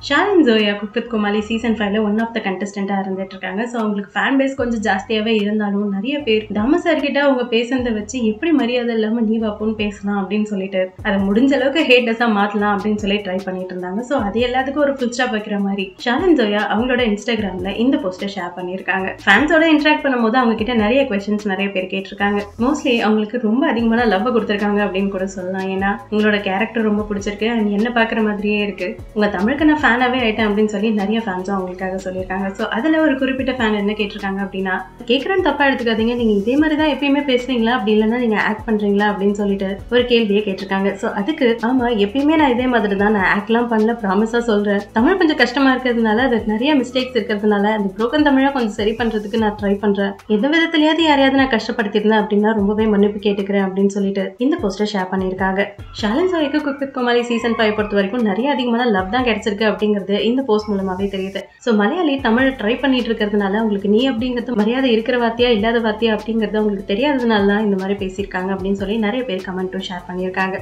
Shalin Zoya cook with Comali season 5ல one of the கண்டஸ்டண்டா இருந்துட்டு இருக்காங்க. ஸோ அவங்களுக்கு ஃபேன் பேஸ் கொஞ்சம் ஜாஸ்தியாவே இருந்தாலும் நிறைய பேர் தம சார் கிட்ட அவங்க பேசுறதை வச்சு எப்படி மரியாதை இல்லாம நீ வாப்புன்னு பேசலாம் அப்படின்னு சொல்லிட்டு அதை முடிஞ்ச அளவுக்கு ஹேட்டஸா மாத்தலாம் அப்படின்னு சொல்லி ட்ரை பண்ணிட்டு இருந்தாங்க. ஸோ அது எல்லாத்துக்கும் ஒரு ஃபுல் ஸ்டாப் வைக்கிற மாதிரி ஷாலின் ஜோயா அவங்களோட இன்ஸ்டாகிராம்ல இந்த போஸ்டர் ஷேர் பண்ணியிருக்காங்க. ஃபேன்ஸோட இன்டராக்ட் பண்ணும்போது அவங்க கிட்ட நிறைய கொஸ்டின்ஸ் நிறைய பேர் கேட்டிருக்காங்க. மோஸ்ட்லி அவங்களுக்கு ரொம்ப அதிகமான லவ் கொடுத்திருக்காங்க அப்படின்னு கூட சொல்லலாம். ஏன்னா உங்களோட கேரக்டர் ரொம்ப பிடிச்சிருக்கு அண்ட் என்ன பாக்குற மாதிரியே இருக்கு, உங்க தமிழுக்கு நான் ஃபேனாவே ஆயிட்டேன் அப்படின்னு சொல்லி நிறைய ஃபேன்ஸும் அவங்களுக்காக சொல்லியிருக்காங்க. ஸோ அதுல ஒரு குறிப்பிட்ட ஃபேன் என்ன கேட்டிருக்காங்க அப்படின்னா, கேட்கறேன்னு தப்பா எடுத்துக்காதீங்க, நீங்க இதே மாதிரி தான் எப்பயுமே பேசுறீங்களா அப்படி இல்லைன்னா நீங்க ஆக்ட் பண்றீங்களா அப்படின்னு சொல்லிட்டு ஒரு கேள்வியே கேட்டிருக்காங்க. ஸோ அதுக்கு ஆமா எப்பயுமே நான் இதே மாதிரி தான், நான் ஆக்ட்லாம் பண்ணல, ப்ராமிஸா சொல்றேன், தமிழ் கொஞ்சம் கஷ்டமா இருக்கிறதுனால அது நிறைய மிஸ்டேக்ஸ் இருக்கிறதுனால அந்த புரோக்கன் தமிழை கொஞ்சம் சரி பண்றதுக்கு நான் ட்ரை பண்றேன், எந்த விதத்திலயாவது யாரையாவது நான் கஷ்டப்படுத்திருந்தேன் அப்படின்னா ரொம்பவே மன்னிப்பு கேட்டுக்கிறேன் அப்படின்னு சொல்லிட்டு இந்த போஸ்டர் ஷேர் பண்ணியிருக்காங்க. ஷாலின் ஜோயாக்கு குக் வித் கோமாளி சீசன் 5 பொறுத்த வரைக்கும் நிறைய அதிகமான லவ் தான் கிடைச்சிருக்கு அப்படிங்கிறது இந்த போஸ்ட் மூலமாவே தெரியுது. சோ மலையாளி தமிழ் ட்ரை பண்ணிட்டு இருக்கிறதுனால உங்களுக்கு நீ அப்படிங்கிறது மரியாதை இருக்கிற வார்த்தையா இல்லாத வார்த்தையா அப்படிங்கிறது உங்களுக்கு தெரியாததுனால தான் இந்த மாதிரி பேசியிருக்காங்க அப்படின்னு சொல்லி நிறைய பேர் கமெண்ட்டும் ஷேர் பண்ணியிருக்காங்க.